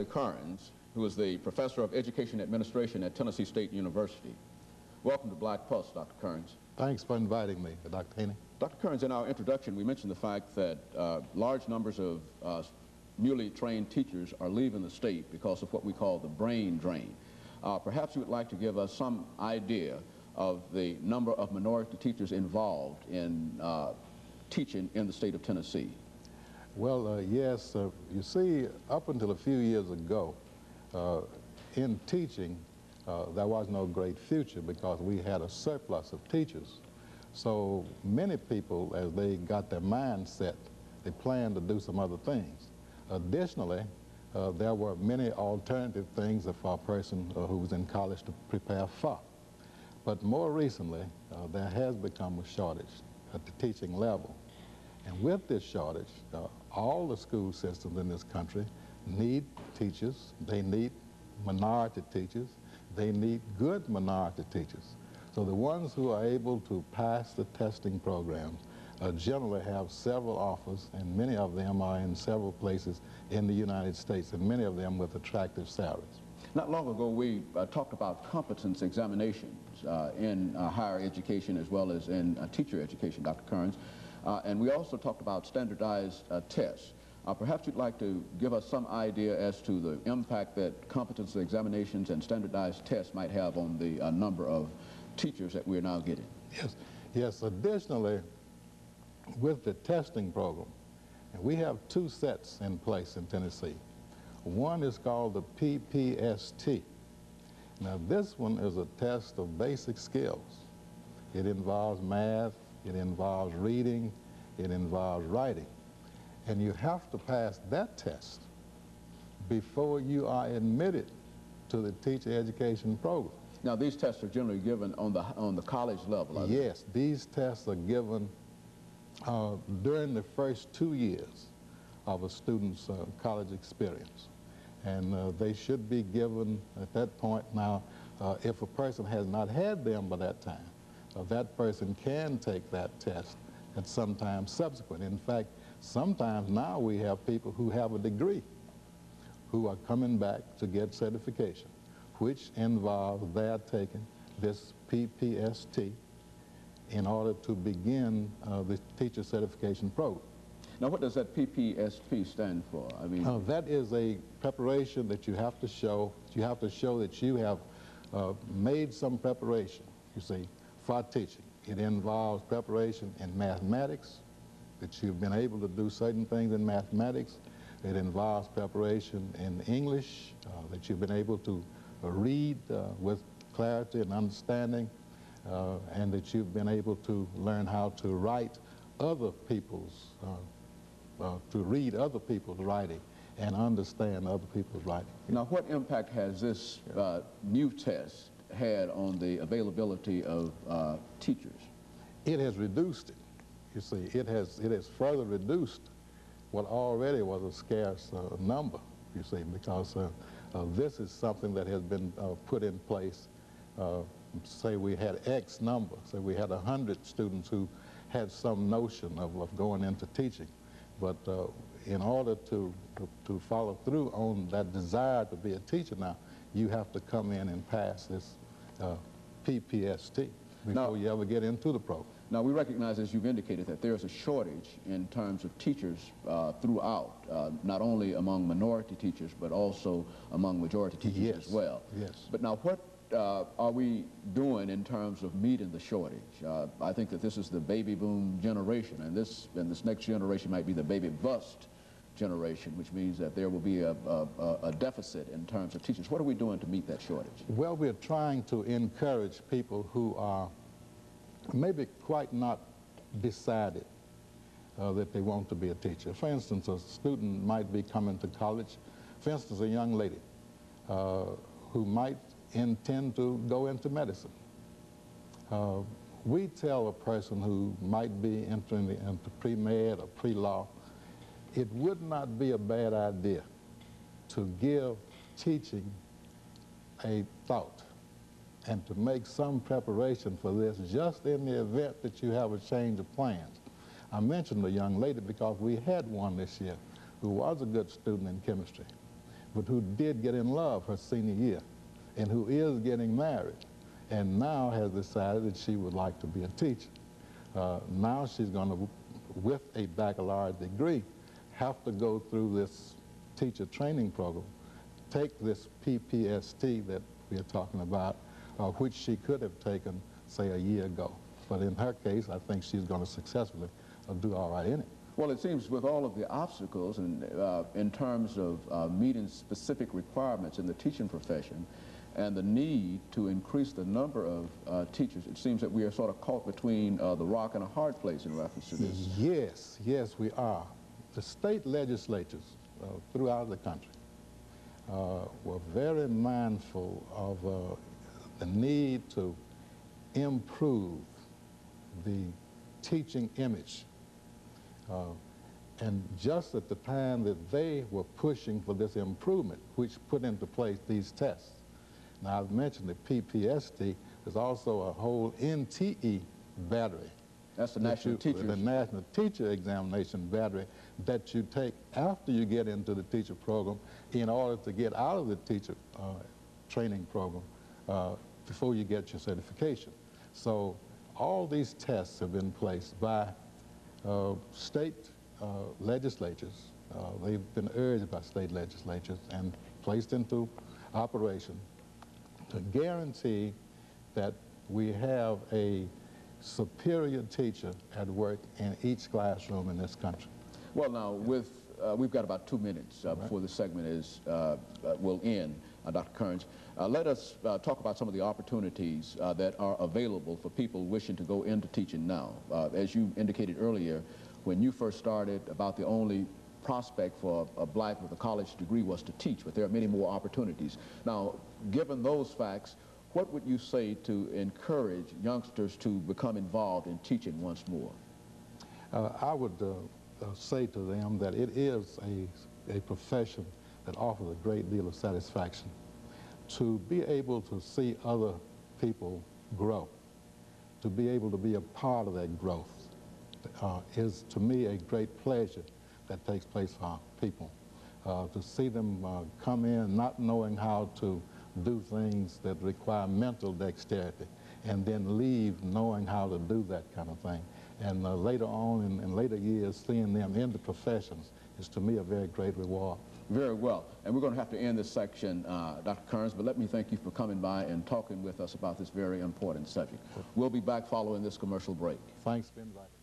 LCarnes, who is the Professor of Education Administration at Tennessee State University. Welcome to Black Pulse, Dr. Carnes. Thanks for inviting me, Dr. Haney. Dr. Carnes, in our introduction, we mentioned the fact that large numbers of newly trained teachers are leaving the state because of what we call the brain drain. Perhaps you would like to give us some idea of the number of minority teachers involved in teaching in the state of Tennessee. Well, yes, you see, up until a few years ago, in teaching, there was no great future because we had a surplus of teachers. So many people, as they got their mind set, they planned to do some other things. Additionally, there were many alternative things for a person who was in college to prepare for. But more recently, there has become a shortage at the teaching level. And with this shortage, all the school systems in this country need teachers. They need minority teachers. They need good minority teachers. So the ones who are able to pass the testing programs generally have several offers, and many of them are in several places in the United States, and many of them with attractive salaries. Not long ago, we talked about competence examinations in higher education as well as in teacher education, Dr. Carnes. And we also talked about standardized tests. Perhaps you'd like to give us some idea as to the impact that competence examinations and standardized tests might have on the number of teachers that we're now getting. Yes. Additionally, with the testing program, and we have two sets in place in Tennessee. One is called the PPST. Now, this one is a test of basic skills. It involves math, it involves reading, it involves writing. And you have to pass that test before you are admitted to the teacher education program. Now, these tests are generally given on the college level, Yes, these tests are given during the first 2 years of a student's college experience. And they should be given at that point. Now, if a person has not had them by that time, that person can take that test at some time subsequent. In fact, sometimes now we have people who have a degree who are coming back to get certification, which involves their taking this PPST in order to begin the teacher certification program. Now, what does that PPST stand for? I mean, that is a preparation that you have to show. You have to show that you have made some preparation, you see, for teaching. It involves preparation in mathematics, that you've been able to do certain things in mathematics. It involves preparation in English, that you've been able to read with clarity and understanding, and that you've been able to learn how to write other people's, to read other people's writing and understand other people's writing. Now, what impact has this new test had on the availability of teachers? It has reduced it. You see, it has further reduced what already was a scarce number, you see, because this is something that has been put in place. Say we had X number, say we had 100 students who had some notion of going into teaching. But in order to follow through on that desire to be a teacher now, you have to come in and pass this PPST before you ever get into the program. Now, we recognize, as you've indicated, that there's a shortage in terms of teachers throughout, not only among minority teachers, but also among majority teachers as well. Yes. But now, what are we doing in terms of meeting the shortage? I think that this is the baby boom generation, and this next generation might be the baby bust generation, which means that there will be a deficit in terms of teachers. What are we doing to meet that shortage? Well, we're trying to encourage people who are maybe quite not decided that they want to be a teacher. For instance, a student might be coming to college, for instance, a young lady who might intend to go into medicine. We tell a person who might be entering into pre-med or pre-law, it would not be a bad idea to give teaching a thought and to make some preparation for this just in the event that you have a change of plans. I mentioned a young lady because we had one this year who was a good student in chemistry. but who did get in love her senior year and who is getting married and now has decided that she would like to be a teacher. Now she's going to, with a baccalaureate degree, have to go through this teacher training program, take this PPST that we are talking about, which she could have taken, say, a year ago. But in her case, I think she's going to successfully do all right in it. Well, it seems with all of the obstacles and in terms of meeting specific requirements in the teaching profession and the need to increase the number of teachers, it seems that we are sort of caught between the rock and a hard place in reference to this. Yes, yes, we are. The state legislatures throughout the country were very mindful of the need to improve the teaching image. And just at the time that they were pushing for this improvement, which put into place these tests. Now, I've mentioned the PPST. There's also a whole NTE battery. That's the National Teacher Examination battery that you take after you get into the teacher program in order to get out of the teacher training program before you get your certification. So all these tests have been placed by state legislatures. They've been urged by state legislatures and placed into operation to guarantee that we have a superior teacher at work in each classroom in this country. Well, now, we've got about 2 minutes before this segment will end, Dr. Carnes. Let us talk about some of the opportunities that are available for people wishing to go into teaching now. As you indicated earlier, when you first started, about the only prospect for a black with a college degree was to teach, but there are many more opportunities. Now, given those facts, what would you say to encourage youngsters to become involved in teaching once more? I would say to them that it is a profession that offers a great deal of satisfaction. To be able to see other people grow, to be able to be a part of that growth is, to me, a great pleasure that takes place for people. To see them come in not knowing how to do things that require mental dexterity and then leave knowing how to do that kind of thing. And later on, in later years, seeing them in the professions is, to me, a very great reward. Very well. And we're going to have to end this section, Dr. Carnes, but let me thank you for coming by and talking with us about this very important subject. We'll be back following this commercial break. Thanks for inviting me.